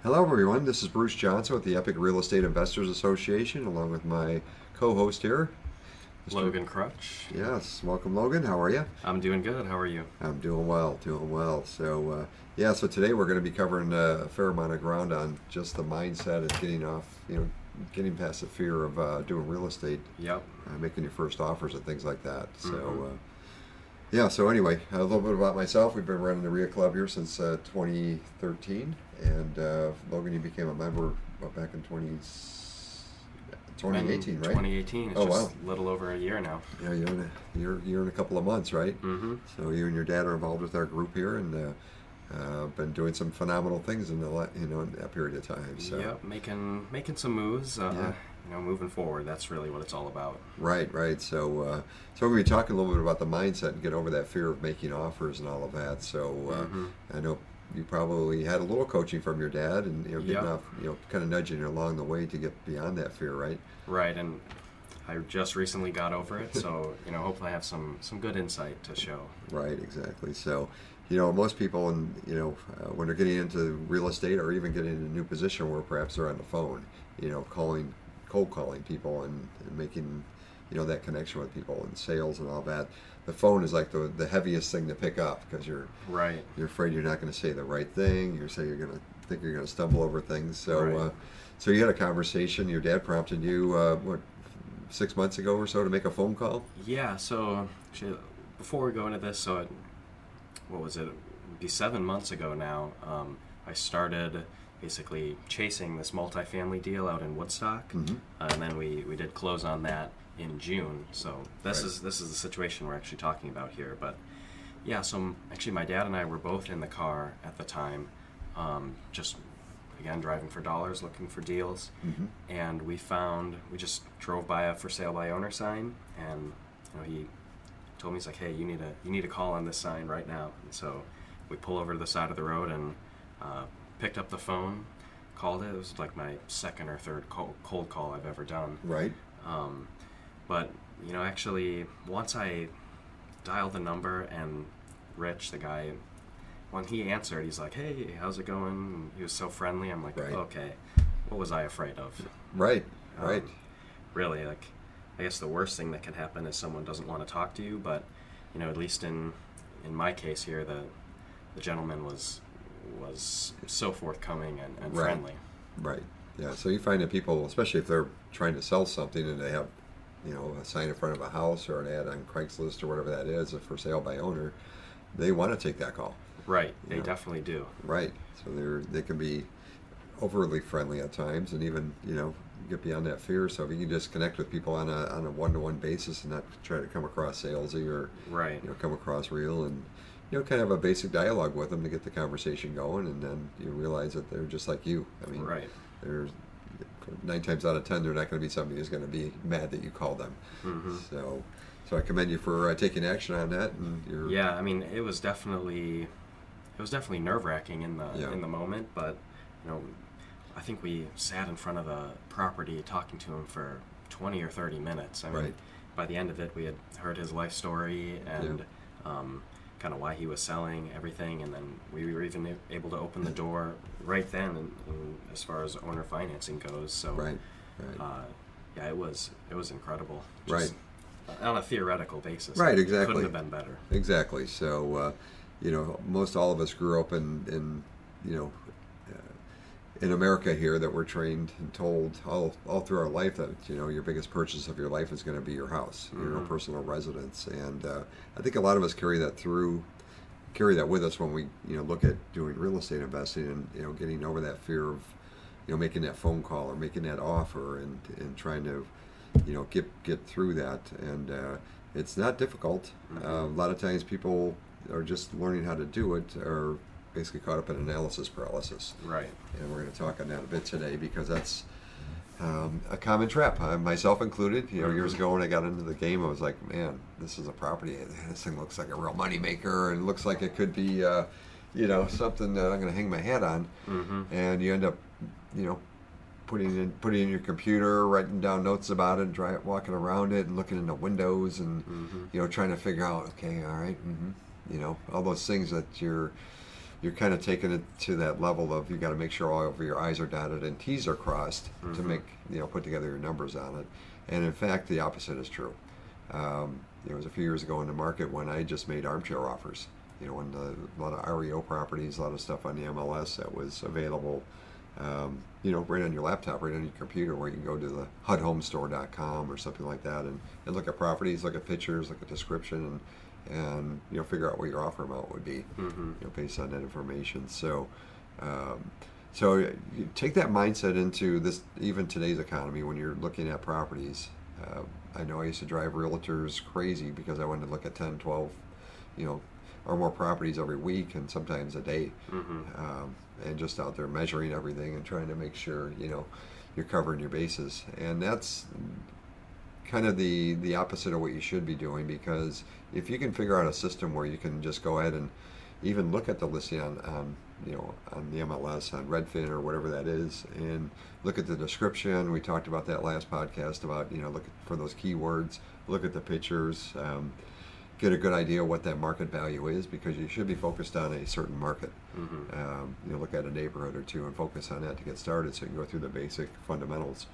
Hello, everyone. This is Bruce Johnson with the Epic Real Estate Investors Association, along with my co-host here, Mr. Logan Krutsch. Yes, welcome, Logan. How are you? I'm doing good. How are you? I'm doing well, doing well. So today we're going to be covering a fair amount of ground on just the mindset and getting past the fear of doing real estate, Yep. making your first offers and things like that. Mm-hmm. So anyway, a little bit about myself. We've been running the RIA Club here since 2013, and Logan, you became a member back in 2018, right? 2018. It's Oh, just wow. a little over a year now. Yeah, you're in a couple of months, right? Mm-hmm. So you and your dad are involved with our group here, and been doing some phenomenal things in that period of time. So. Yep. Making some moves. Yeah. Moving forward. That's really what it's all about. Right. So we're going to be talking a little bit about the mindset and get over that fear of making offers and all of that. So Mm-hmm. I know you probably had a little coaching from your dad, and getting Yep. off, kind of nudging you along the way to get beyond that fear, right? Right. And I just recently got over it, so hopefully I have some good insight to show. Right, exactly. So, most people, when they're getting into real estate or even getting in a new position where perhaps they're on the phone, cold calling people and making, that connection with people and sales and all that. The phone is like the heaviest thing to pick up because you're Right. afraid you're not going to say the right thing. You're going to stumble over things. So, Right. So you had a conversation. Your dad prompted you, 6 months ago or so to make a phone call? Yeah. So actually, before we go into this, what was it? It'd be 7 months ago now. I started basically chasing this multifamily deal out in Woodstock, Mm-hmm. and then we did close on that in June. So this Right. is the situation we're actually talking about here. But yeah, so actually my dad and I were both in the car at the time, just again driving for dollars, looking for deals, Mm-hmm. and we just drove by a for sale by owner sign, and he told me, he's like, hey, you need to call on this sign right now. And so we pull over to the side of the road and picked up the phone, called it. It was like my second or third cold call I've ever done. Right. But actually, once I dialed the number, and Rich, the guy, when he answered, he's like, hey, how's it going? And he was so friendly. I'm like, Right. okay, what was I afraid of? Right. Um, Right. Really, like, I guess the worst thing that can happen is someone doesn't want to talk to you, but at least in my case here, the gentleman was so forthcoming and Right. friendly. Right. Yeah. So you find that people, especially if they're trying to sell something and they have, a sign in front of a house or an ad on Craigslist or whatever that is, a for sale by owner, they want to take that call. Right, they Yeah. definitely do. Right. So they can be overly friendly at times, and even get beyond that fear. So if you can just connect with people on a one-to-one basis and not try to come across salesy or Right. come across real, and kind of a basic dialogue with them to get the conversation going, and then you realize that they're just like you. I mean, Right. There's 9 times out of 10 they're not going to be somebody who's going to be mad that you called them. Hmm. So I commend you for taking action on that. And Yeah, I mean, it was definitely nerve-wracking in Yeah. the moment, but I think we sat in front of the property talking to him for 20 or 30 minutes. I mean, Right. by the end of it, we had heard his life story and kind of why he was selling everything, and then we were even able to open the door right then, and as far as owner financing goes. So, Right. yeah, it was incredible. Right. On a theoretical basis. Right, It exactly. couldn't have been better. Exactly. So, most all of us grew up in America here, that we're trained and told all through our life that, your biggest purchase of your life is going to be your house, your own personal residence. And I think a lot of us carry that with us when we, look at doing real estate investing and, getting over that fear of, making that phone call or making that offer and trying to, get through that. And it's not difficult. A lot of times people are just learning how to do it, or basically caught up in analysis paralysis. Right. And we're going to talk on that a bit today, because that's a common trap, myself included. Years ago when I got into the game, I was like, man, this is a property. This thing looks like a real moneymaker, and looks like it could be, something that I'm going to hang my hat on. Mm-hmm. And you end up, putting in your computer, writing down notes about it, walking around it, and looking in the windows, and trying to figure out, okay, all right, all those things that you're you're kind of taking it to that level of you got to make sure all of your I's are dotted and T's are crossed to make, put together your numbers on it. And in fact, the opposite is true. It was a few years ago in the market when I just made armchair offers. When a lot of REO properties, a lot of stuff on the MLS that was available, right on your laptop, right on your computer, where you can go to the hudhomestore.com or something like that and look at properties, look at pictures, look at description, and figure out what your offer amount would be, based on that information. So you take that mindset into this, even today's economy, when you're looking at properties. I know I used to drive realtors crazy because I wanted to look at 10, 12, or more properties every week and sometimes a day, and just out there measuring everything and trying to make sure you're covering your bases. And that's kind of the opposite of what you should be doing, because if you can figure out a system where you can just go ahead and even look at the listing on the MLS, on Redfin or whatever that is, and look at the description. We talked about that last podcast about look for those keywords, look at the pictures, get a good idea what that market value is, because you should be focused on a certain market. Look at a neighborhood or two and focus on that to get started, so you can go through the basic fundamentals.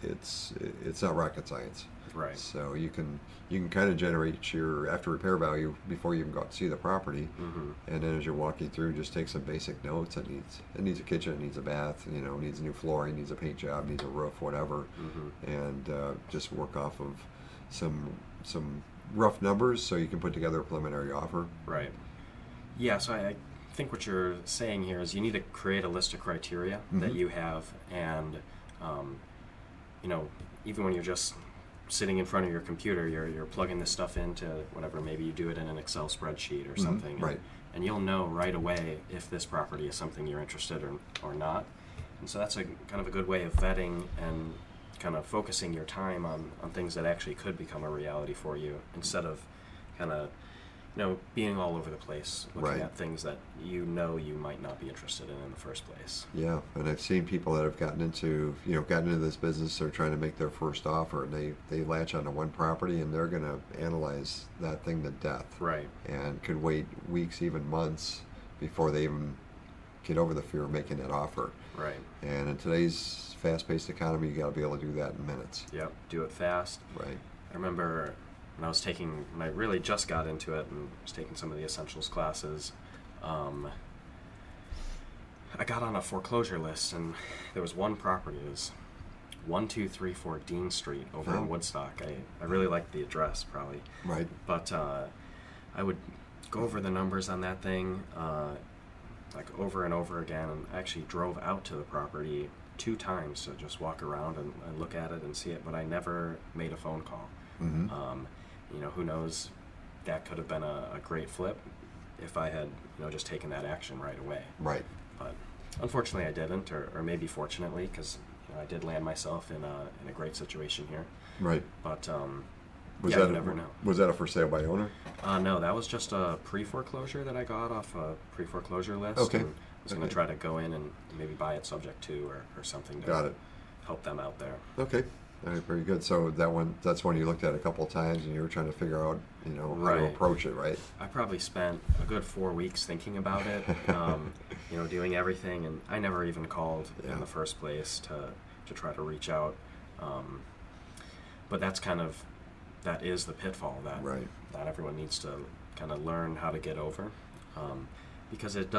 It's not rocket science. Right. So you can kind of generate your after repair value before you even go out to see the property, and then as you're walking through, just take some basic notes. It needs a kitchen, it needs a bath, needs new flooring, needs a paint job, needs a roof, whatever, and just work off of some rough numbers so you can put together a preliminary offer. Right. Yeah. So I think what you're saying here is you need to create a list of criteria that you have, and even when you're just sitting in front of your computer, you're plugging this stuff into whatever, maybe you do it in an Excel spreadsheet or something, right? And you'll know right away if this property is something you're interested in or not. And so that's a kind of a good way of vetting and kind of focusing your time on things that actually could become a reality for you, instead of kind of being all over the place looking at things that you might not be interested in the first place. Yeah, and I've seen people that have gotten into this business. They're trying to make their first offer, and they latch onto one property, and they're going to analyze that thing to death. Right. And could wait weeks, even months, before they even get over the fear of making that offer. Right. And in today's fast-paced economy, you got to be able to do that in minutes. Yep. Do it fast. Right. I remember when I really just got into it and was taking some of the essentials classes, I got on a foreclosure list, and there was one property. It was 1234 Dean Street over in Woodstock. I really liked the address, probably. Right. But I would go over the numbers on that thing over and over again, and I actually drove out to the property 2 times to just walk around and look at it and see it, but I never made a phone call. Who knows, that could have been a great flip if I had just taken that action right away. Right. But unfortunately I didn't, or maybe fortunately, because I did land myself in a great situation here. Right. But you never know. Was that a for sale by owner? No, that was just a pre-foreclosure that I got off a pre-foreclosure list. Okay. And I was going to try to go in and maybe buy it subject to or something to help them out there. Okay. All right, very good. So that's one you looked at a couple of times, and you were trying to figure out, how to approach it, right? I probably spent a good 4 weeks thinking about it, doing everything, and I never even called in the first place to try to reach out. But that is the pitfall that everyone needs to kind of learn how to get over, because it's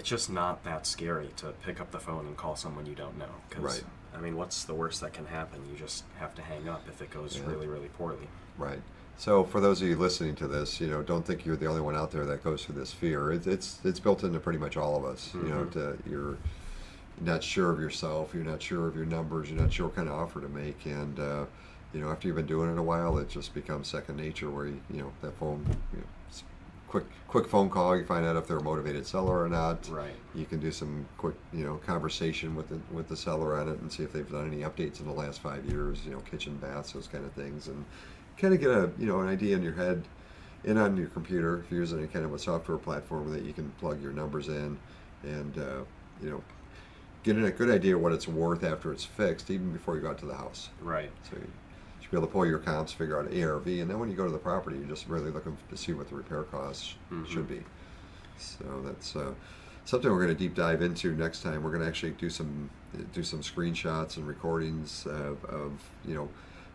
just not that scary to pick up the phone and call someone you don't know. 'Cause, I mean, what's the worst that can happen? You just have to hang up if it goes really, really poorly. Right. So for those of you listening to this, don't think you're the only one out there that goes through this fear. It's built into pretty much all of us. You're not sure of yourself, you're not sure of your numbers, you're not sure what kind of offer to make, and after you've been doing it a while, it just becomes second nature. Where that phone, quick phone call, you find out if they're a motivated seller or not. Right. You can do some quick conversation with the seller on it and see if they've done any updates in the last 5 years. Kitchen, baths, those kind of things, and kind of get an idea in your head and on your computer if you're using any kind of a software platform that you can plug your numbers in, and getting a good idea of what it's worth after it's fixed, even before you go out to the house. Right. So you should be able to pull your comps, figure out ARV, and then when you go to the property, you're just really looking to see what the repair costs should be. So that's something we're going to deep dive into next time. We're going to actually do some screenshots and recordings of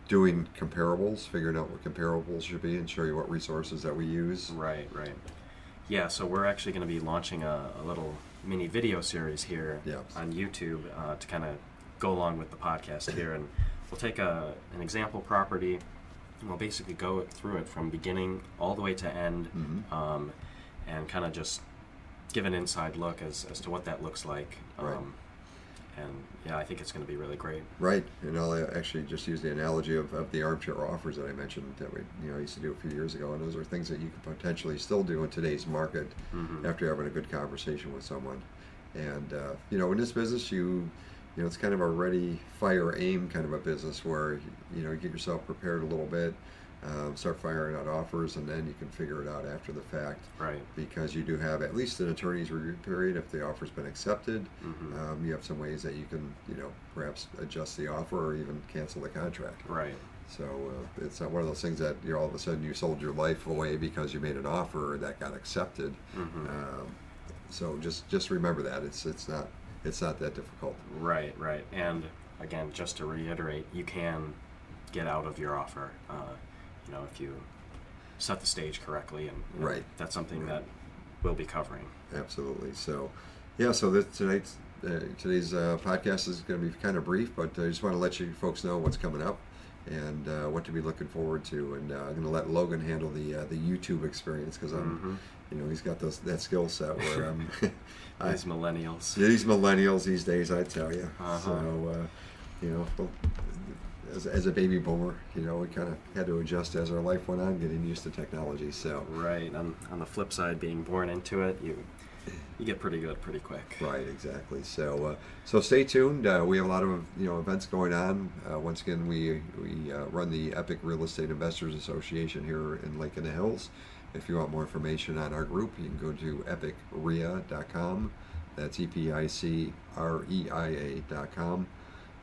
doing comparables, figuring out what comparables should be, and show you what resources that we use. Right. Yeah, so we're actually going to be launching a little mini video series here on YouTube to kind of go along with the podcast here, and we'll take an example property, and we'll basically go through it from beginning all the way to end, and kind of just give an inside look as to what that looks like. And yeah, I think it's going to be really great. Right, and I'll actually just use the analogy of the armchair offers that I mentioned that we I used to do a few years ago, and those are things that you could potentially still do in today's market after having a good conversation with someone. And in this business, it's kind of a ready, fire, aim kind of a business where you get yourself prepared a little bit, start firing out offers, and then you can figure it out after the fact. Right. Because you do have at least an attorney's review period if the offer's been accepted. You have some ways that you can, perhaps adjust the offer or even cancel the contract. Right. So it's not one of those things that all of a sudden you sold your life away because you made an offer that got accepted. So just remember that it's not that difficult. Right. And again, just to reiterate, you can get out of your offer. If you set the stage correctly, and that's something that we'll be covering. Absolutely. So, today's podcast is going to be kind of brief, but I just want to let you folks know what's coming up and what to be looking forward to. And I'm going to let Logan handle the YouTube experience because he's got that skill set where these millennials. These millennials these days, I tell you. So, as a baby boomer, we kind of had to adjust as our life went on, getting used to technology. So right, on the flip side, being born into it, you get pretty good pretty quick. Right, exactly. So stay tuned. We have a lot of events going on. Once again, we run the Epic Real Estate Investors Association here in Lake in the Hills. If you want more information on our group, you can go to epicrea.com. That's EPICREIA.com.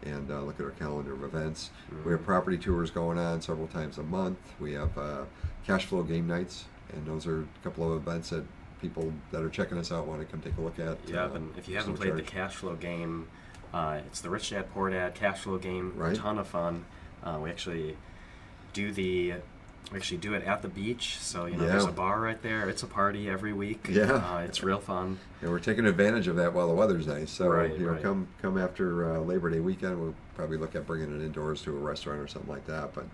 And look at our calendar of events. We have property tours going on several times a month. We have cash flow game nights, and those are a couple of events that people that are checking us out want to come take a look at. Yeah, and if you haven't played the cash flow game, it's the Rich Dad Poor Dad cash flow game. Right. A ton of fun. We actually do it at the beach, so there's a bar right there. It's a party every week. Yeah, it's real fun. And we're taking advantage of that while the weather's nice. So right. come after Labor Day weekend, we'll probably look at bringing it indoors to a restaurant or something like that. But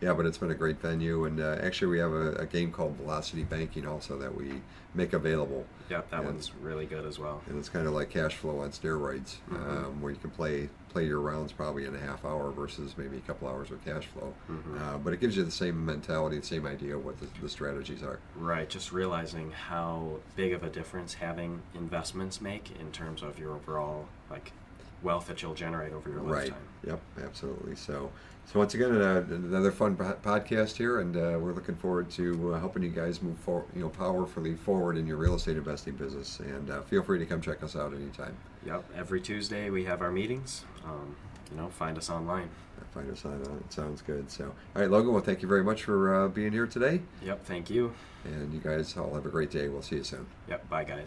but it's been a great venue, and actually we have a game called Velocity Banking also that we make available. Yep, that one's really good as well. And it's kind of like cash flow on steroids, where you can play your rounds probably in a half hour versus maybe a couple hours with cash flow. But it gives you the same mentality, the same idea of what the strategies are. Right, just realizing how big of a difference having investments make in terms of your overall wealth that you'll generate over your lifetime. Yep, absolutely. So once again, another fun podcast here, and we're looking forward to helping you guys move powerfully forward in your real estate investing business. And feel free to come check us out anytime. Yep, every Tuesday we have our meetings. Find us online. Find us online. It sounds good. So, all right, Logan. Well, thank you very much for being here today. Yep, thank you. And you guys all have a great day. We'll see you soon. Yep, bye guys.